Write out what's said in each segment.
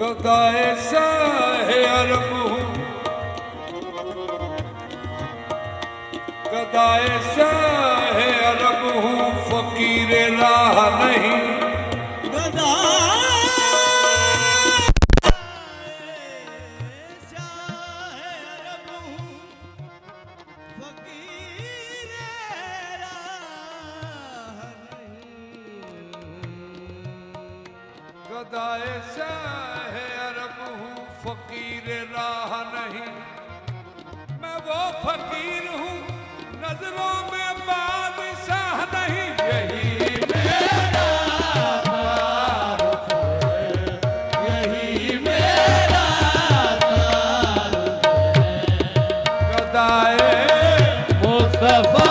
गदाए साहे अरब हूँ, गदाए साहे अरब हूँ, फकीर राह नहीं। गदाए शाहे अरब हूँ, फकीर राह नहीं। मैं वो फकीर हूँ, नजरों में बादशाह नहीं। यही मेरा तारुफ है, यही मेरा तारुफ है। गदाए मुस्तफा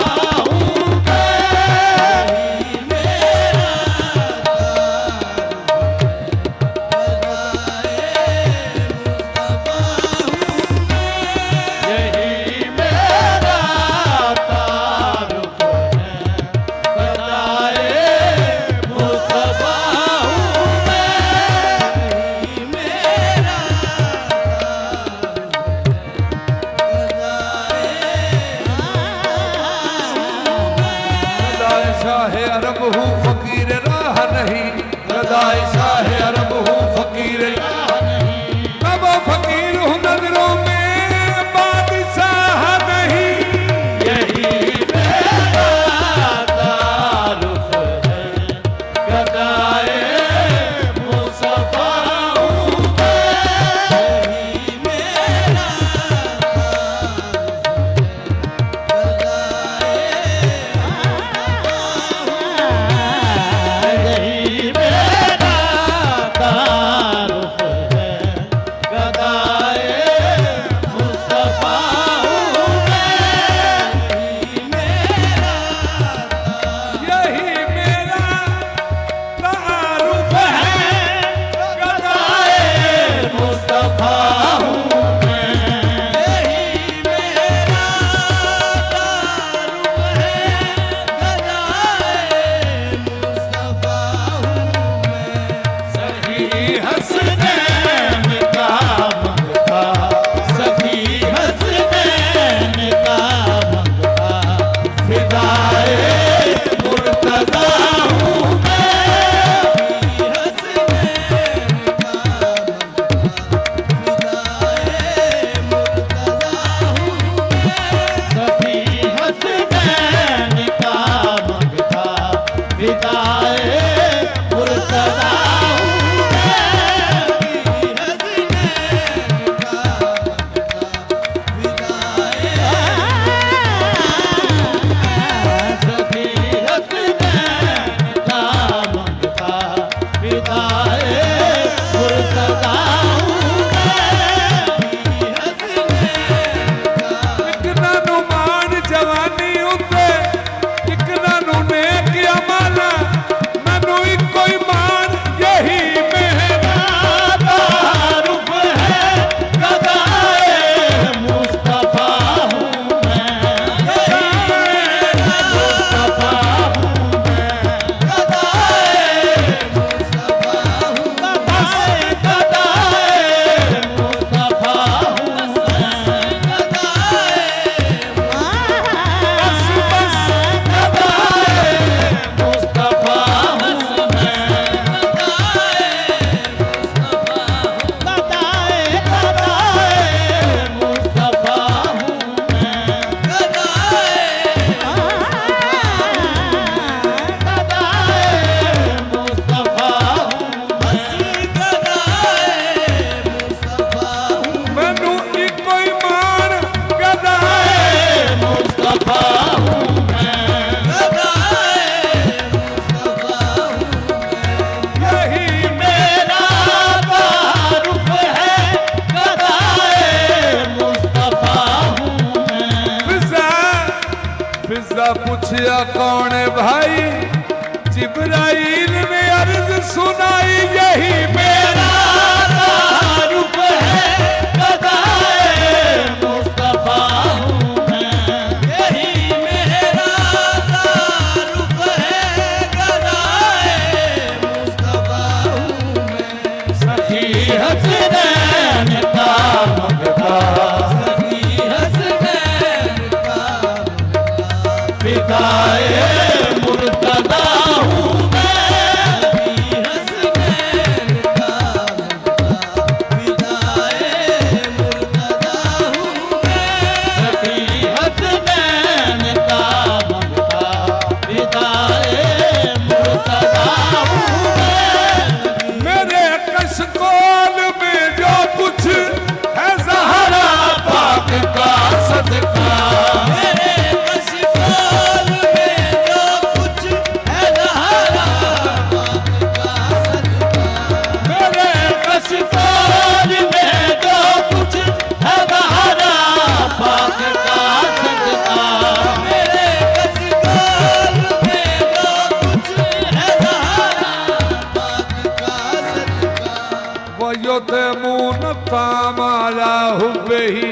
वयुतमून तामाला हुब्बेही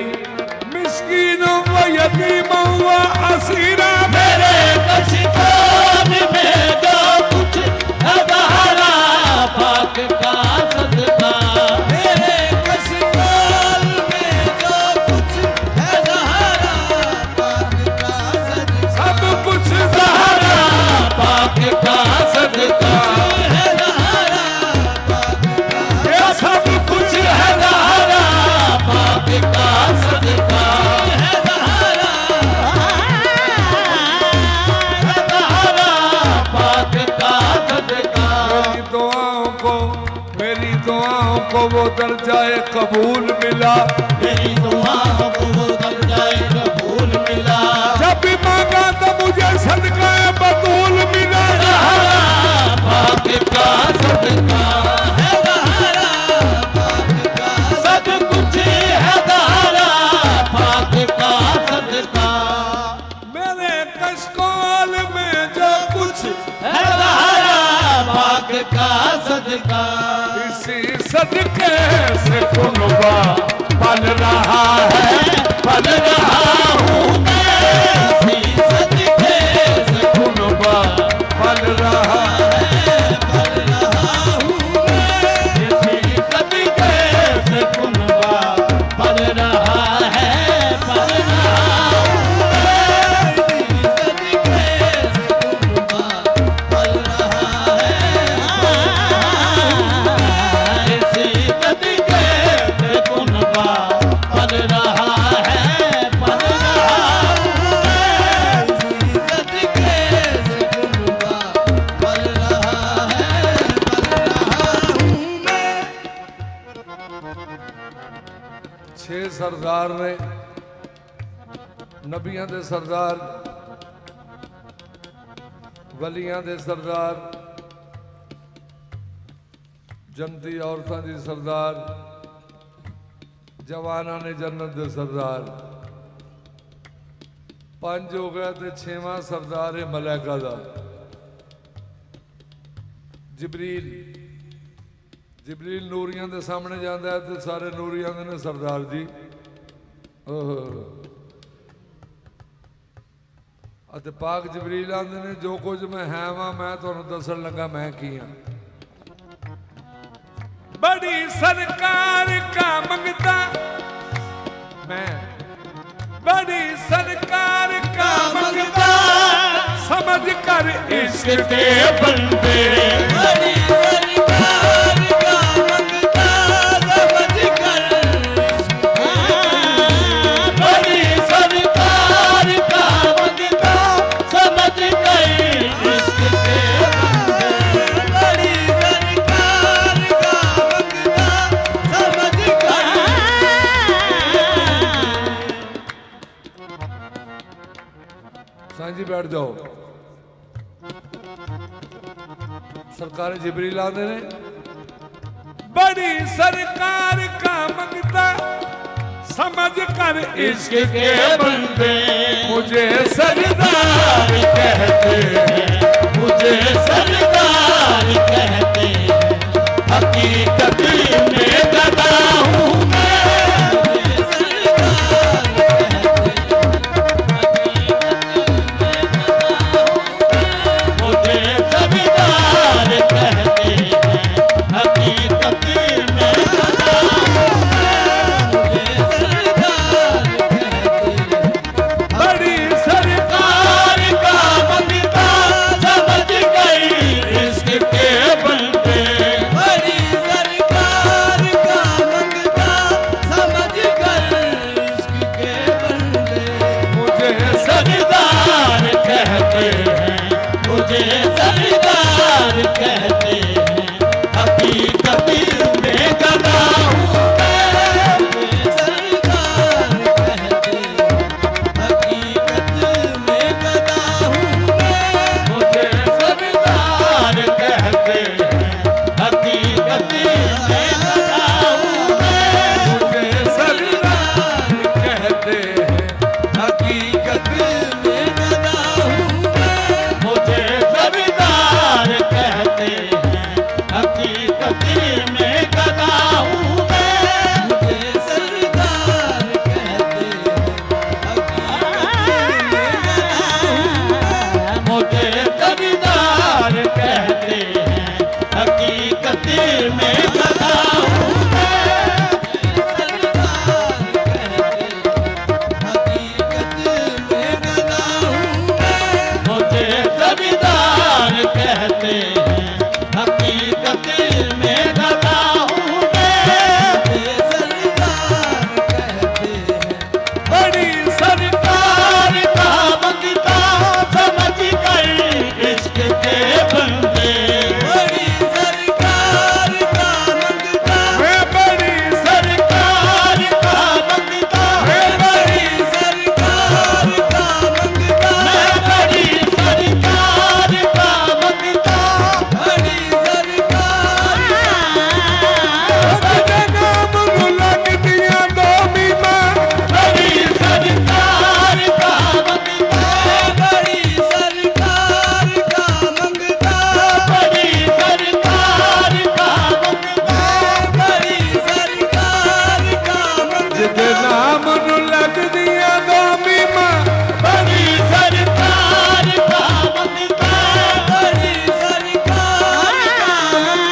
मिस्कीनों व यतीमों व असीरा। मेरे कशिकों में जो कुछ है ज़हरा पाक का सदका। मेरे कशिकों में जो कुछ है ज़हरा पाक का सदका। सब कुछ ज़हरा पाक का सदका है ज़हरा पाक का। ये सब कुछ है ज़हरा पाक का सदका है ज़हरा पाक का सदका। मेरी दुआओं को वो दर्जाए कबूल मिला। मेरी दुआओं को वो दर्जाए कबूल मिला। जब भी मांगा तो मुझे सदका बतूल मिला। ज़हरा पाक का सदका है ज़हरा पाक का। सब कुछ है ज़हरा पाक का सदका। मेरे कशकोल में जो कुछ है ज़हरा पाक का सदका। इसी सदके से कुनबा पल रहा है, पल रहा हूँ मैं इसी सदके से कुनबा पल रहा है। पल रहा हूँ मैं इसी सदके से कुनबा पल रहा है। पल रहा हूँ मैं इसी सदके से कुनबा पल रहा है। इसी सदके से कुनबा पल रहा है। पल रहा हूँ मैं इसी सदके से कुनबा पल रहा है। पल रहा हूँ मैं। 6 सरदार ने नबियां दे सरदार, वलियां दे सरदार, जनती औरतां दी सरदार, जवाना ने जन्नत दे सरदार। 5 हो गया ते 6वां सरदार है मलैका दा जिबरील। जिबरील नूरियां दे सामने जाता है तो सारे नूरियां दे ने सरदार जी। अते पाक जबरील आंदे ने जो कुछ मैं है वां मैं तुहानू दसन लगा मैं की हां। बड़ी सरकार का मंगता मैं, बड़ी सरकार का मंगता समझ कर इश्क के बंदे। बड़ी सरकार का मंगता समझ कर इश्क के। बड़ी सरकार का मंगता समझ कर इश्क के बंदे। बड़ी सरकार का मंगता समझ कर। सांझी बैठ जाओ। सरकार जिबरील आंदे ने बड़ी सरकार का मंगता समझ कर इश्क के बंदे। मुझे सरदार कहते हैं, मुझे सरदार कहते हैं। हकीकत में गदा हूँ मैं। मुझे सरदार कहते हैं। मुझे सरदार कहते हैं। हकीकत में गदा हूँ मैं। मुझे सरदार कहते हैं। बड़ी सरकार का मंगता समझ गई इश्क के बंदे। बड़ी सरकार का मंगता समझ गई इश्क के बंदे। मुझे सरदार कहते हैं। मुझे सरदार कहते हैं। हकीकत में गदा हूँ मैं। मुझे सरदार कहते हैं। हकीकत में गदा हूँ मैं। मुझे सरदार कहते हैं। हकीकत में गदा हूँ मैं। मुझे सरदार कहते हैं, हकीकत में गदा हूँ मैं। मुझे सरदार कहते हैं। हकीकत हकीकत में गदा हूँ मैं। मुझे सरदार कहते हैं, हकीकत में गदा हूँ मैं। मुझे सरदार कहते हैं, हकीकत में गदा हूँ मैं। मुझे सरदार कहते हैं, हकीकत में गदा हूँ मैं। मुझे सरदार कहते हैं, बड़ी सरकार का मंगता समझ कर इश्क के बंदे। बड़ी सरकार का मंगता, मैं बड़ी सरकार का मंगता, मैं बड़ी सरकार का मंगता, मैं बड़ी सरकार का मंगता, बड़ी सरकार तेरे नाम ਨੂੰ ਲੱਗਦੀਆਂ ਦੋ ਮੀਮਾਂ बड़ी सरकार का मंगता, बड़ी सरकार का मंगता, बड़ी सरकार का मंगता, बड़ी सरकार का ਜਿਹਦੇ मंगता, ਨਾਮ ਨੂੰ ਲੱਗਦੀਆਂ ਦੋ ਮੀਮਾਂ बड़ी सरकार का मंगता, बड़ी सरकार का मंगता,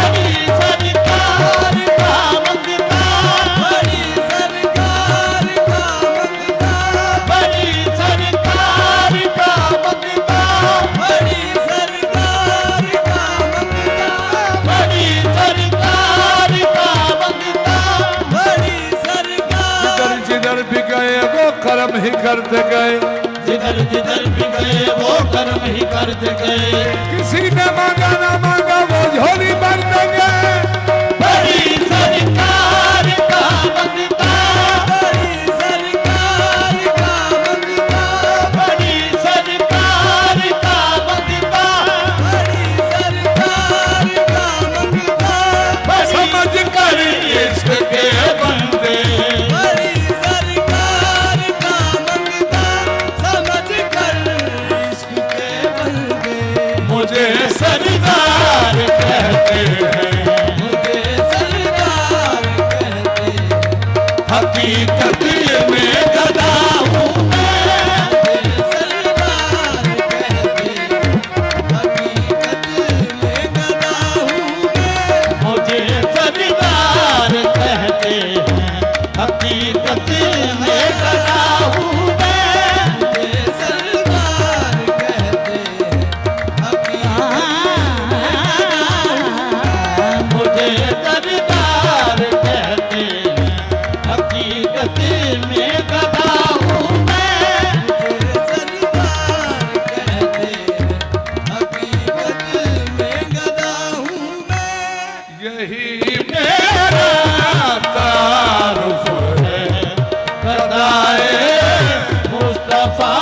बड़ी सरकार का मंगता, बड़ी सरकार का मंगता, बड़ी सरकार का मंगता, बड़ी सरकार का मंगता, बड़ी सरकार का मंगता, बड़ी सरकार। जिधर जिधर भी गए वो कर्म ही करते गए जिधर जिधर भी गए वो कर्म ही करते गए। किसी ने मांगा ना मांगा वो झोली भरते गए बड़ी सरकार का मंगता, बड़ी सरकार का मंगता, बड़ी सरकार का मंगता, बड़ी सरकार का मंगता, समझ कर इश्क के बंदे। बड़ी सरकार का मंगता, समझ कर इश्क के बंदे। मुझे सरदार कहते हैं, मुझे सरदार कहते हैं, हकीकत में गदा हूँ मैं। मुझे सरदार कहते हैं, हकीकत में गदा हूँ मैं। मुझे सरदार कहते हैं, हकीकत में गदा हूँ मैं। मुझे सरदार कहते हैं, मुझे सरदार कहते हैं, हकीकत में गदा हूँ मैं। मुझे सरदार कहते हैं, हकीकत में गदा हूँ मैं। यही मेरा तारुफ है, गदाए मुस्तफा